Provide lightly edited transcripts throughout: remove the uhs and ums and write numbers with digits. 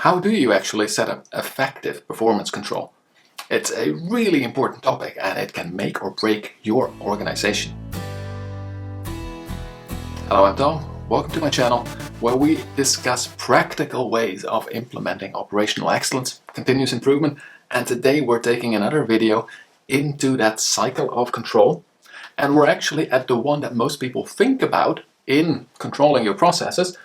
how do you actually set up effective performance control? It's a really important topic and it can make or break your organization. Hello, I'm Tom. Welcome to my channel where we discuss practical ways of implementing operational excellence, continuous improvement, and today we're taking another video into that cycle of control. And we're actually at the one that most people think about in controlling your processes,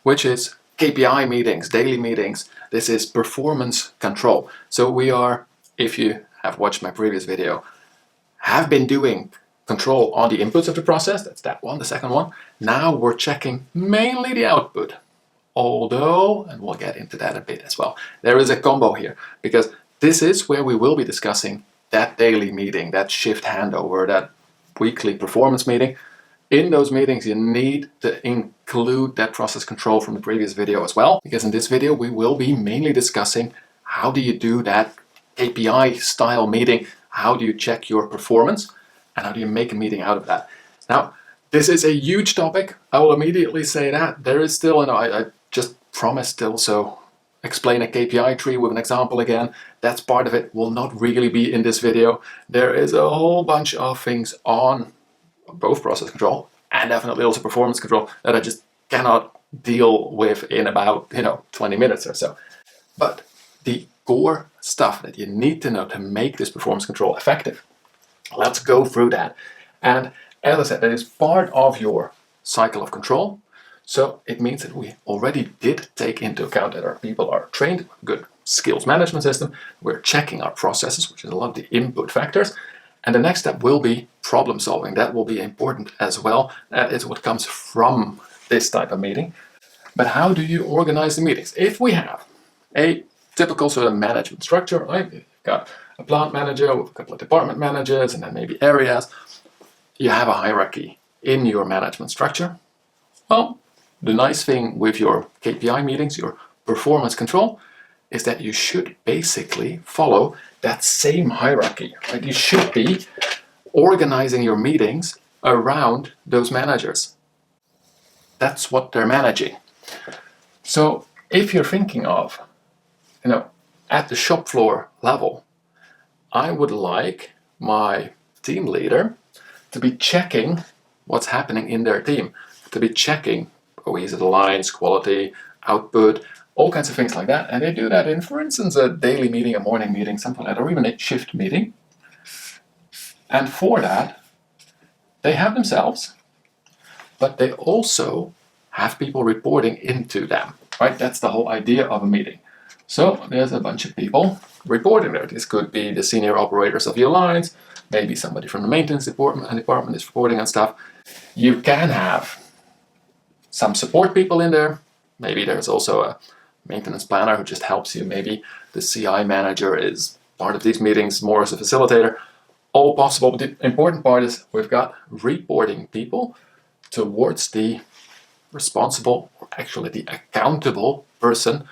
which is KPI meetings, daily meetings. This is performance control. So we are, if you have watched my previous video, have been doing control on the inputs of the process. That's that one, the second one. Now we're checking mainly the output. Although, and we'll get into that a bit as well, there is a combo here because this is where we will be discussing that daily meeting, that shift handover, that weekly performance meeting. In those meetings, you need to include that process control from the previous video as well, because in this video, we will be mainly discussing how do you do that KPI style meeting, how do you check your performance, and how do you make a meeting out of that. Now, this is a huge topic. I will immediately say that. There is still, I just promised to also explain a KPI tree with an example again. That's part of it, will not really be in this video. There is a whole bunch of things on both process control and definitely also performance control that I just cannot deal with in about 20 minutes or so. But the core stuff that you need to know to make this performance control effective, let's go through that. And as I said, that is part of your cycle of control. So it means that we already did take into account that our people are trained, good skills management system. We're checking our processes, which is a lot of the input factors. And the next step will be problem solving. That will be important as well. That is what comes from this type of meeting. But how do you organize the meetings? If we have a typical sort of management structure, right? You've got a plant manager with a couple of department managers and then maybe areas. You have a hierarchy in your management structure. Well, the nice thing with your KPI meetings, your performance control, is that you should basically follow that same hierarchy, right? You should be organizing your meetings around those managers. That's what they're managing. So if you're thinking of, at the shop floor level, I would like my team leader to be checking what's happening in their team, to be checking cohesive lines, quality, output, all kinds of things like that. And they do that in, for instance, a daily meeting, a morning meeting, something like that, or even a shift meeting. And for that, they have themselves, but they also have people reporting into them, right? That's the whole idea of a meeting. So there's a bunch of people reporting there. This could be the senior operators of your lines, maybe somebody from the maintenance department is reporting on stuff. You can have some support people in there. Maybe there's also a maintenance planner who just helps you. Maybe the CI manager is part of these meetings more as a facilitator. All possible. But the important part is we've got reporting people towards the responsible, or actually the accountable person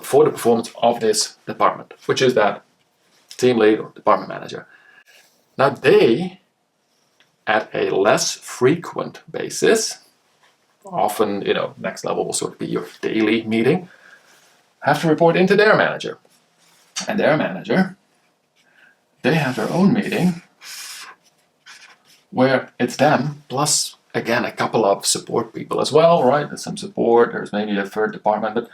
for the performance of this department, which is that team lead or department manager. Now they, at a less frequent basis, often, next level will sort of be your daily meeting, have to report into their manager. And their manager, they have their own meeting where it's them plus, again, a couple of support people as well, right? There's some support, there's maybe a third department, but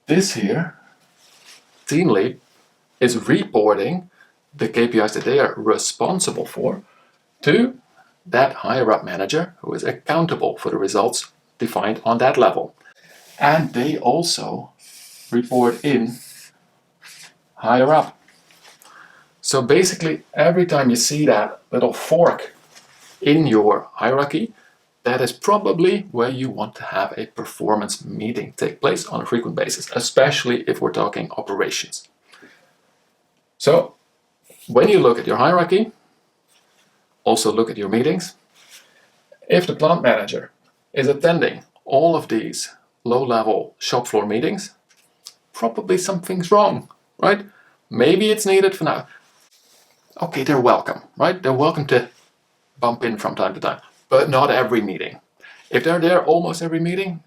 this here, team lead, is reporting the KPIs that they are responsible for to that higher up manager who is accountable for the results defined on that level. And they also report in higher up. So basically, every time you see that little fork in your hierarchy, that is probably where you want to have a performance meeting take place on a frequent basis, especially if we're talking operations. So when you look at your hierarchy, also look at your meetings. If the plant manager is attending all of these low-level shop floor meetings, probably something's wrong, right? Maybe it's needed for now. Okay, they're welcome, right? They're welcome to bump in from time to time, but not every meeting. If they're there almost every meeting,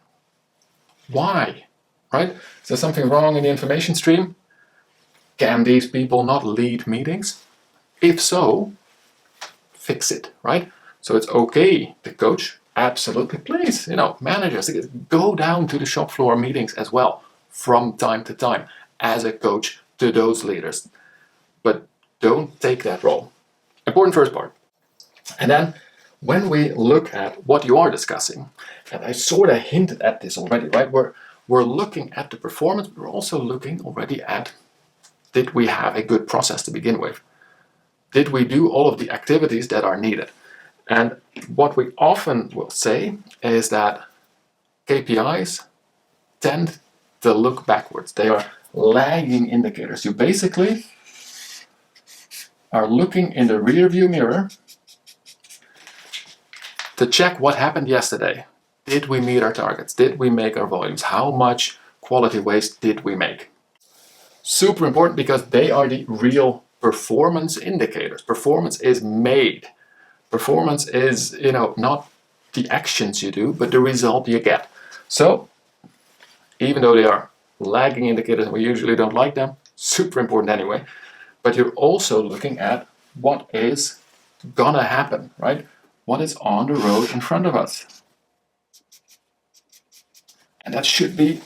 why? right? Is there something wrong in the information stream? Can these people not lead meetings? If so, fix it, right? So it's okay to coach. Absolutely, please, managers, go down to the shop floor meetings as well from time to time as a coach to those leaders. But don't take that role. Important first part. And then when we look at what you are discussing, and I sort of hinted at this already, right? We're looking at the performance, but we're also looking already at, did we have a good process to begin with? Did we do all of the activities that are needed? And what we often will say is that KPIs tend to look backwards. They are lagging indicators. You basically are looking in the rearview mirror to check what happened yesterday. Did we meet our targets? Did we make our volumes? How much quality waste did we make? Super important because they are the real performance indicators. Performance is made. Performance is, not the actions you do, but the result you get. So, even though they are lagging indicators and we usually don't like them, super important anyway, but you're also looking at what is gonna happen, right? What is on the road in front of us. And that should be,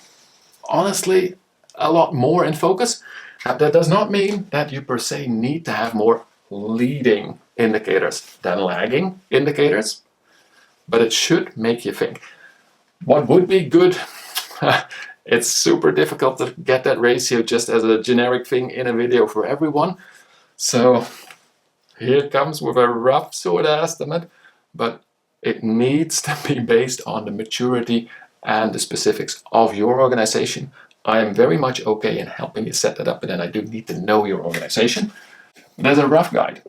honestly, a lot more in focus. That does not mean that you per se need to have more leading indicators than lagging indicators, but it should make you think. What would be good? It's super difficult to get that ratio just as a generic thing in a video for everyone. So here comes with a rough sort of estimate, but it needs to be based on the maturity and the specifics of your organization. I am very much okay in helping you set that up, but then I do need to know your organization. There's a rough guide.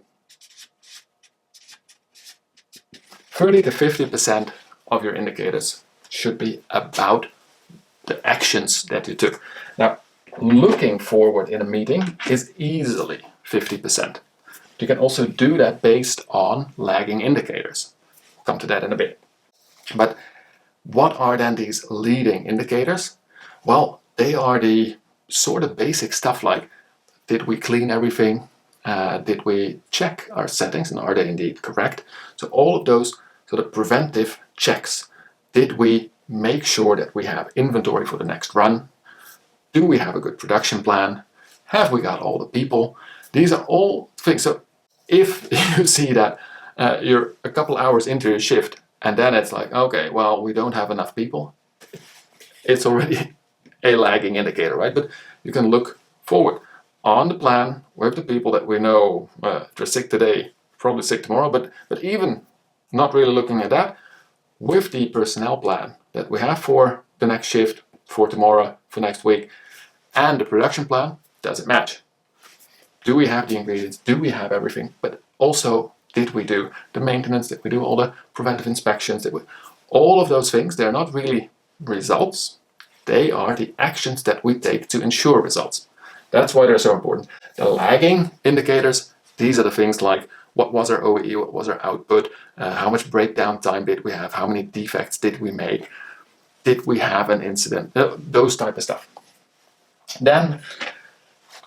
30 to 50% of your indicators should be about the actions that you took. Now, looking forward in a meeting is easily 50%. You can also do that based on lagging indicators. We'll come to that in a bit. But what are then these leading indicators? Well, they are the sort of basic stuff like, did we clean everything? Did we check our settings and are they indeed correct? So all of those sort of preventive checks. Did we make sure that we have inventory for the next run? Do we have a good production plan? Have we got all the people? These are all things. So if you see that you're a couple hours into your shift and then it's like, okay, well, we don't have enough people, it's already a lagging indicator, right? But you can look forward on the plan with the people that we know they're sick today, probably sick tomorrow, but even not really looking at that, with the personnel plan that we have for the next shift, for tomorrow, for next week, and the production plan, does it match? Do we have the ingredients? Do we have everything? But also, did we do the maintenance? Did we do all the preventive inspections? All of those things, they're not really results. They are the actions that we take to ensure results. That's why they're so important. The lagging indicators, these are the things like, what was our OEE, what was our output, how much breakdown time did we have, how many defects did we make, did we have an incident, those type of stuff. Then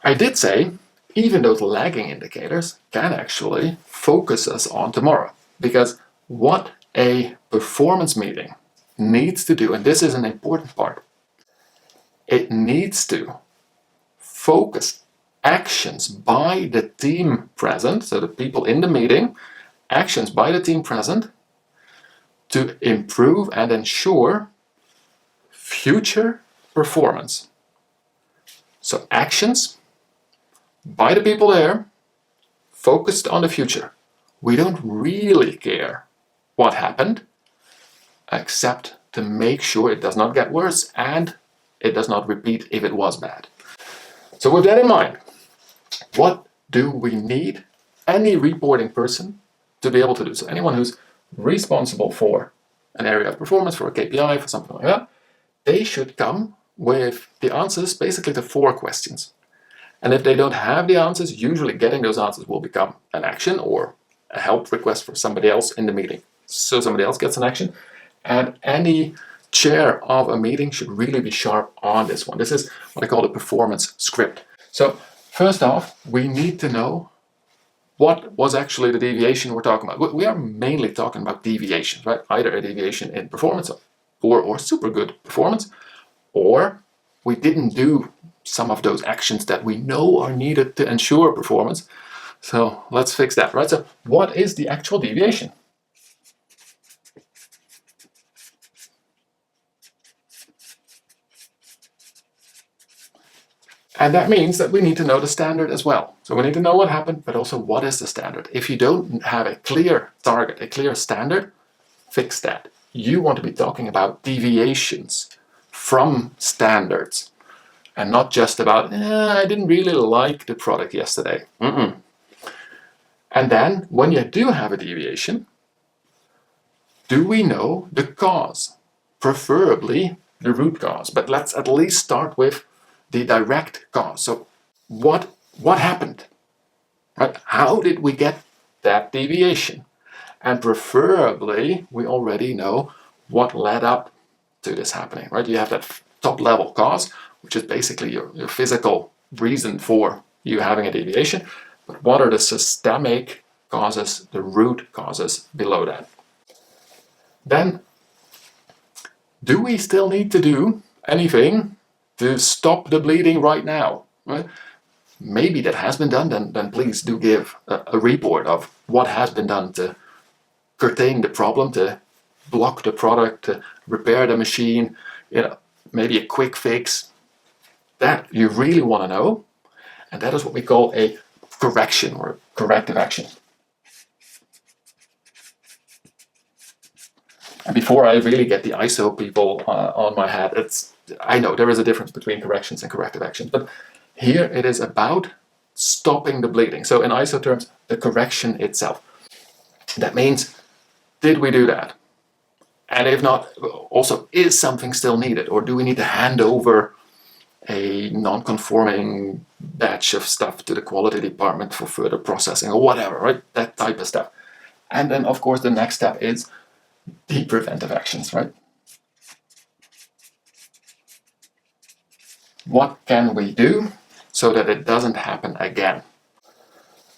I did say, even those lagging indicators can actually focus us on tomorrow. Because what a performance meeting needs to do, and this is an important part, it needs to focus actions by the team present, so the people in the meeting, actions by the team present to improve and ensure future performance. So actions by the people there, focused on the future. We don't really care what happened, except to make sure it does not get worse and it does not repeat if it was bad. So with that in mind, what do we need any reporting person to be able to do? So anyone who's responsible for an area of performance, for a KPI, for something like that, they should come with the answers basically to 4 questions. And if they don't have the answers, usually getting those answers will become an action or a help request for somebody else in the meeting. So somebody else gets an action. And any chair of a meeting should really be sharp on this one. This is what I call the performance script. So first off, we need to know what was actually the deviation we're talking about. We are mainly talking about deviations, right? Either a deviation in performance of poor or super good performance, or we didn't do some of those actions that we know are needed to ensure performance. So let's fix that, right? So what is the actual deviation? And that means that we need to know the standard as well. So we need to know what happened, but also what is the standard. If you don't have a clear target, a clear standard, fix that. You want to be talking about deviations from standards and not just about, I didn't really like the product yesterday. And then when you do have a deviation, do we know the cause? Preferably the root cause, but let's at least start with the direct cause. So what happened? Right? How did we get that deviation? And preferably, we already know what led up to this happening, right? You have that top level cause, which is basically your physical reason for you having a deviation. But what are the systemic causes, the root causes below that? Then, do we still need to do anything to stop the bleeding right now? Right? Maybe that has been done, then please do give a report of what has been done to curtail the problem, to block the product, to repair the machine, maybe a quick fix. That you really want to know, and that is what we call a correction or corrective action. And before I really get the ISO people on my head, I know there is a difference between corrections and corrective actions, but here it is about stopping the bleeding. So in ISO terms, the correction itself. That means, did we do that? And if not, also, is something still needed? Or do we need to hand over a non-conforming batch of stuff to the quality department for further processing or whatever, right? That type of stuff. And then, of course, the next step is the preventive actions, right? What can we do so that it doesn't happen again?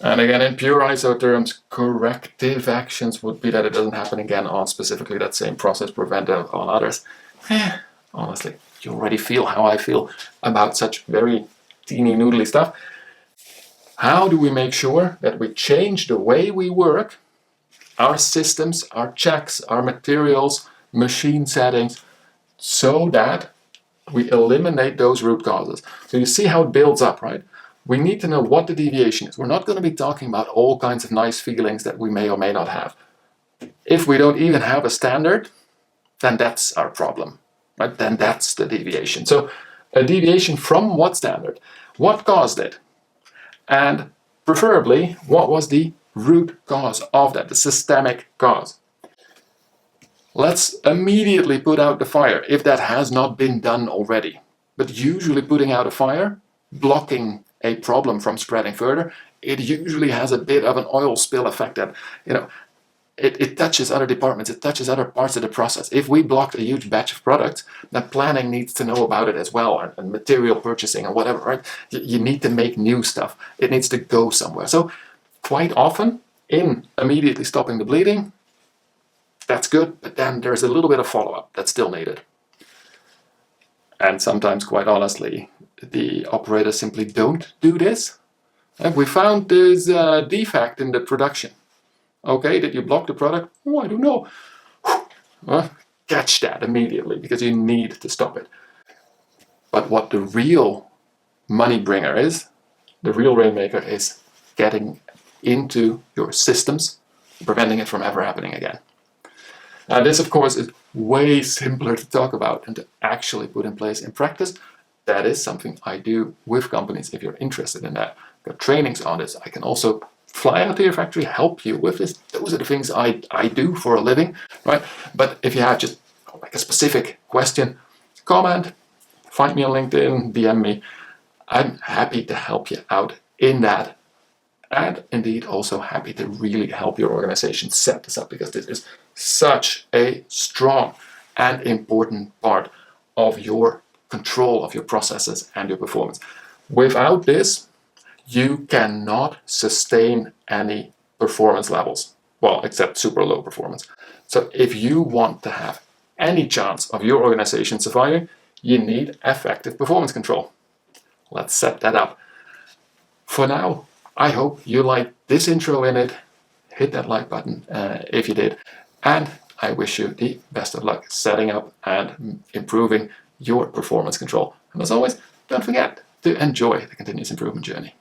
And again, in pure ISO terms, corrective actions would be that it doesn't happen again on specifically that same process, preventive on others. Honestly, you already feel how I feel about such very teeny noodly stuff. How do we make sure that we change the way we work, our systems, our checks, our materials, machine settings, so that we eliminate those root causes? So you see how it builds up, right? We need to know what the deviation is. We're not going to be talking about all kinds of nice feelings that we may or may not have. If we don't even have a standard, then that's our problem, right? Then that's the deviation. So a deviation from what standard? What caused it? And preferably, what was the root cause of that, the systemic cause? Let's immediately put out the fire if that has not been done already. But usually putting out a fire, blocking a problem from spreading further, it usually has a bit of an oil spill effect that, it touches other departments, it touches other parts of the process. If we blocked a huge batch of products, then planning needs to know about it as well, and material purchasing and whatever, right? You need to make new stuff. It needs to go somewhere. So quite often, in immediately stopping the bleeding, that's good, but then there's a little bit of follow-up that's still needed. And sometimes, quite honestly, the operators simply don't do this. And we found this defect in the production. Okay, did you block the product? Oh, I don't know. Well, catch that immediately, because you need to stop it. But what the real money bringer is, the real rainmaker, is getting into your systems, preventing it from ever happening again. And this, of course, is way simpler to talk about and to actually put in place in practice. That is something I do with companies if you're interested in that. I've got trainings on this. I can also fly out to your factory, help you with this. Those are the things I do for a living, right? But if you have just like a specific question, comment, find me on LinkedIn, DM me. I'm happy to help you out in that. And indeed also happy to really help your organization set this up, because this is such a strong and important part of your control of your processes and your performance. Without this, you cannot sustain any performance levels, well, except super low performance. So if you want to have any chance of your organization surviving, you need effective performance control. Let's set that up. For now, I hope you liked this intro in it. Hit that like button if you did, and I wish you the best of luck setting up and improving your performance control. And as always, don't forget to enjoy the continuous improvement journey.